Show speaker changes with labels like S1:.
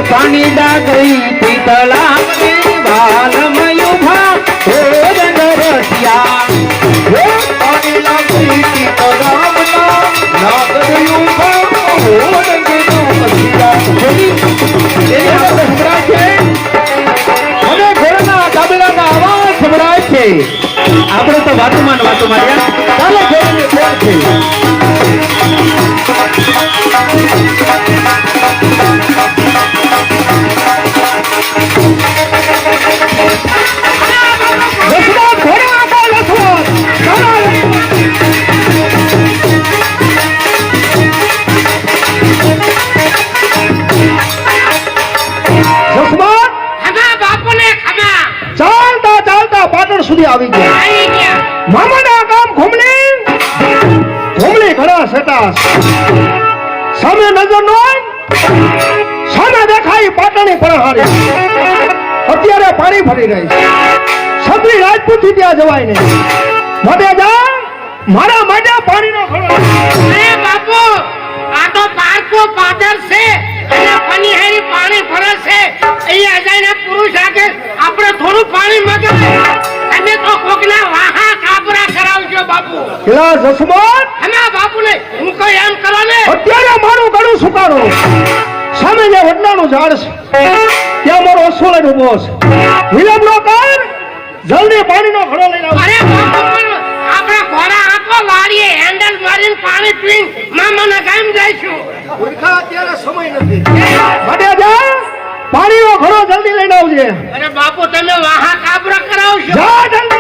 S1: પાણી ડાગઈ પીતળા વાલમયું ભા હો રંગરસિયા હો પાણી ડાગઈ પીતળા નાગરયું ભા હો રંગરસિયા સંભળાય છે અને ઘોડાના દાબેલાના અવાજ સંભળાય છે. આપણે તો વાતોમાં ચાલો ઘોડાને ફોન છે. સુધી આવી ગયા. મામાના ગામ ઘુમલી ઘણા સેટાસ સામે નજર નો સામે દેખાય પાટણી પરહારી. અત્યારે પાણી ફરી રહી છે. છત્રી રાજપૂત થી ત્યાં જવાય નહીં. મોઢે જા મારા માટે પાણીનો ઘડો.
S2: અરે બાપુ આ તો પારકો પાદર છે અને પનીહારી પાણી ફરે છે. અહીંયા જઈને પુરુષ આગે આપણે થોડું પાણી મગાવે. તમે તો કોકના વાહા કાબરા કરાવજો બાપુ.
S1: કેલા જસમત
S2: હમે બાપુ ને હું કોઈ એમ કરો ને
S1: અત્યારે મારું ગળું સુકારો. સામે જે વડલાનું ઝાડ છે ત્યાં મારો અસોળે ઉભો છે. વિલંબ નો કર, જલ્દી પાણીનો ઘડો લઈને આવ.
S2: અરે બાપુ પણ આપણે ઘોડા આંકો વાળીએ હેન્ડલ મારીને પાણી પીને મામાના ગામ જઈશું.
S1: ઉરખા અત્યારે સમય નથી. માટે જા પાણીનો ઘડો જલ્દી લઈને આવજે.
S2: અરે બાપુ તમે વાહા કાબરા કરાવશો.
S1: જા જલ્દી.